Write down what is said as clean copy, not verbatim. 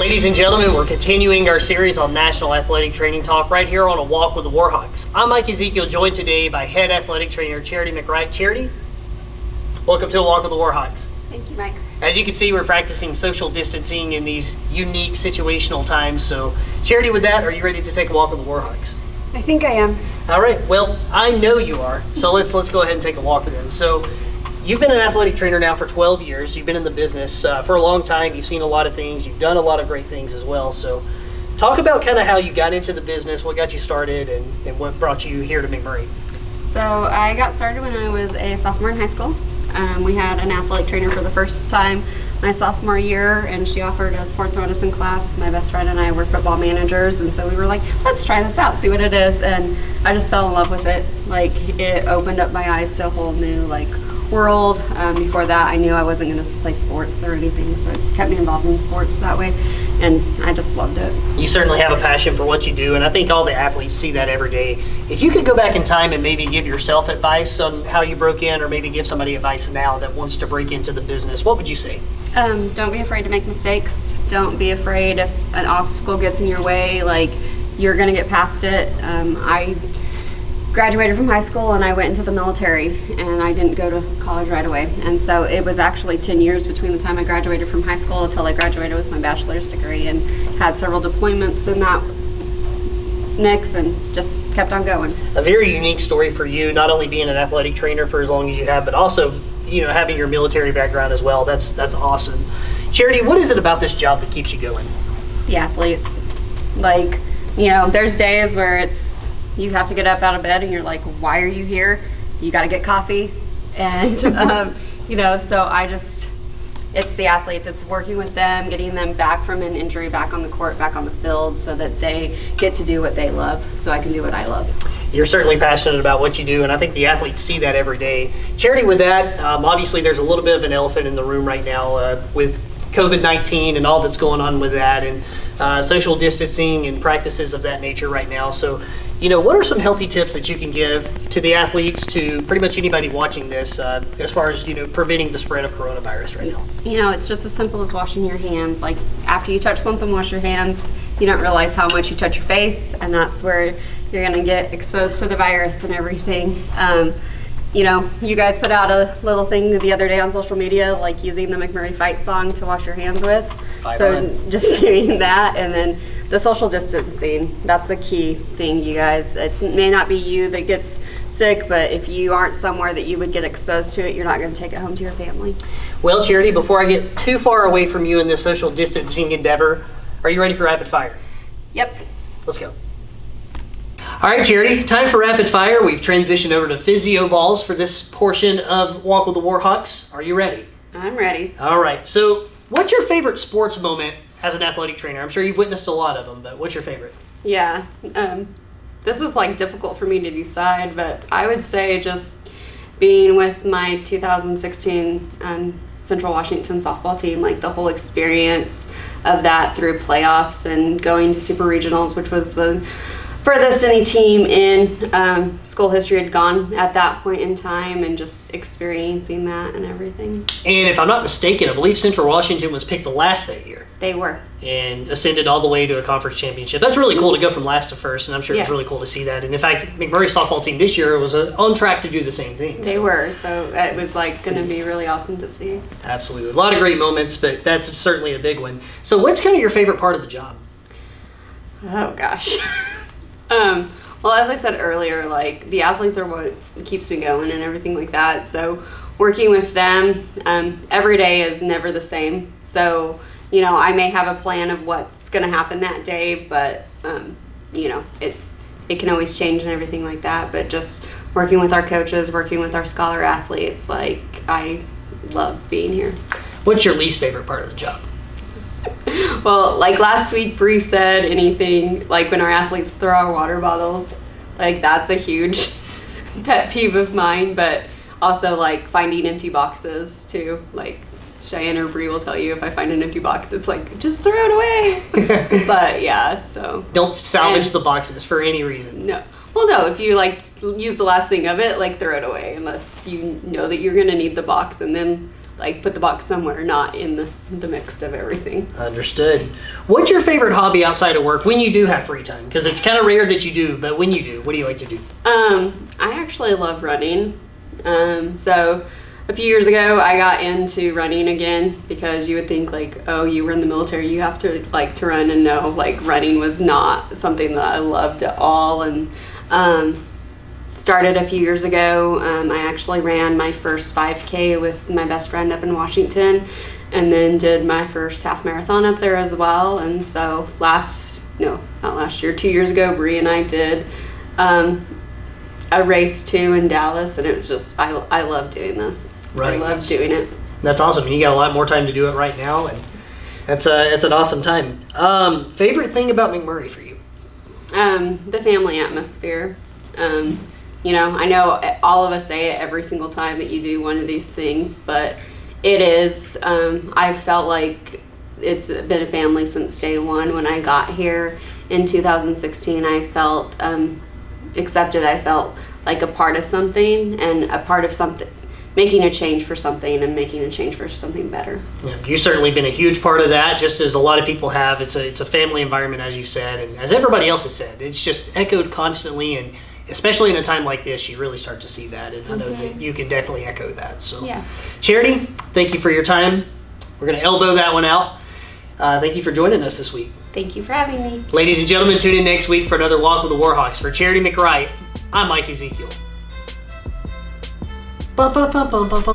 Ladies and gentlemen, we're continuing our series on National Athletic Training Talk right here on A Walk with the Warhawks. I'm Mike Ezekiel, joined today by Head Athletic Trainer Charity McCright. Charity, welcome to A Walk with the Warhawks. Thank you, Mike. As you can see, we're practicing social distancing in these unique situational times. So, Charity, with that, are you ready to take a walk with the Warhawks? I think I am. All right. Well, I know you are. So let's go ahead and take a walk with them. So, you've been an athletic trainer now for 12 years. You've been in the business for a long time. You've seen a lot of things. You've done a lot of great things as well. So talk about kind of how you got into the business, what got you started, and what brought you here to McMurray. So I got started when I was a sophomore in high school. We had an athletic trainer for the first time my sophomore year, and she offered a sports medicine class. My best friend and I were football managers, and so we were like, let's try this out, see what it is. And I just fell in love with it. Like, it opened up my eyes to a whole new world. Before that, I knew I wasn't going to play sports or anything, so it kept me involved in sports that way, and I just loved it. You certainly have a passion for what you do, and I think all the athletes see that every day. If you could go back in time and maybe give yourself advice on how you broke in, or maybe give somebody advice now that wants to break into the business, what would you say? Don't be afraid to make mistakes. Don't be afraid if an obstacle gets in your way, you're going to get past it. I graduated from high school and I went into the military, and I didn't go to college right away. And so it was actually 10 years between the time I graduated from high school until I graduated with my bachelor's degree, and had several deployments in that mix and just kept on going. A very unique story for you, not only being an athletic trainer for as long as you have, but also, having your military background as well. That's awesome. Charity, what is it about this job that keeps you going? The athletes. There's days where you have to get up out of bed and you're like, why are you here? You got to get coffee. And, it's the athletes. It's working with them, getting them back from an injury, back on the court, back on the field, so that they get to do what they love, so I can do what I love. You're certainly passionate about what you do, and I think the athletes see that every day. Charity, with that, obviously there's a little bit of an elephant in the room right now with COVID-19 and all that's going on with that, and social distancing and practices of that nature right now. So, what are some healthy tips that you can give to the athletes, to pretty much anybody watching this, as far as, preventing the spread of coronavirus right now? It's just as simple as washing your hands. After you touch something, wash your hands. You don't realize how much you touch your face, and that's where you're going to get exposed to the virus and everything. You guys put out a little thing the other day on social media, using the McMurray fight song to wash your hands with. Just doing that, and then the social distancing, that's a key thing, you guys. It may not be you that gets sick, but if you aren't somewhere that you would get exposed to it, you're not going to take it home to your family. Well, Charity, before I get too far away from you in this social distancing endeavor, are you ready for rapid fire? Yep. Let's go. All right, Charity, time for rapid fire. We've transitioned over to physio balls for this portion of Walk with the Warhawks. Are you ready? I'm ready. All right. So, what's your favorite sports moment as an athletic trainer? I'm sure you've witnessed a lot of them, but what's your favorite? Yeah. This is difficult for me to decide, but I would say just being with my 2016 Central Washington softball team, the whole experience of that through playoffs and going to super regionals, which was the furthest any team in school history had gone at that point in time, and just experiencing that and everything. And if I'm not mistaken, I believe Central Washington was picked the last that year. They were. And ascended all the way to a conference championship. That's really cool to go from last to first, and I'm sure it's really cool to see that. And in fact, McMurray's softball team this year was on track to do the same thing. They were, so it was going to be really awesome to see. Absolutely. A lot of great moments, but that's certainly a big one. So what's kind of your favorite part of the job? Oh, gosh. Well, as I said earlier, the athletes are what keeps me going and everything like that. So working with them, every day is never the same. So, I may have a plan of what's going to happen that day, but, it can always change and everything like that. But just working with our coaches, working with our scholar athletes, I love being here. What's your least favorite part of the job? Well, last week, Bree said anything, when our athletes throw our water bottles, that's a huge pet peeve of mine, but also, finding empty boxes, too. Cheyenne or Bree will tell you if I find an empty box, it's just throw it away. But, yeah, so. Don't salvage the boxes for any reason. No. Well, no, if you, use the last thing of it, throw it away, unless you know that you're going to need the box, and then like put the box somewhere, not in the mix of everything. Understood. What's your favorite hobby outside of work when you do have free time? Because it's kind of rare that you do, but when you do, what do you like to do? I actually love running. So a few years ago, I got into running again because you would think like, oh, you were in the military, you have to like to run, and no, like running was not something that I loved at all. And started a few years ago. I actually ran my first 5K with my best friend up in Washington, and then did my first half marathon up there as well. And so not last year, 2 years ago, Bree and I did a race too in Dallas, and it was just, I love doing this. Right. I love doing it. That's awesome. And you got a lot more time to do it right now, and it's an awesome time. Favorite thing about McMurray for you? The family atmosphere. You know, I know all of us say it every single time that you do one of these things, but it is, I've felt like it's been a family since day one. When I got here in 2016, I felt accepted. I felt like a part of something, and a part of something, making a change for something, and making a change for something better. Yeah, you've certainly been a huge part of that, just as a lot of people have. It's a family environment, as you said, and as everybody else has said. It's just echoed constantly, and especially in a time like this, you really start to see that, and I know that you can definitely echo that. So, yeah. Charity, thank you for your time. We're going to elbow that one out. Thank you for joining us this week. Thank you for having me. Ladies and gentlemen, tune in next week for another Walk with the Warhawks. For Charity McCright, I'm Mike Ezekiel. Bum, bum, bum, bum, bum, bum.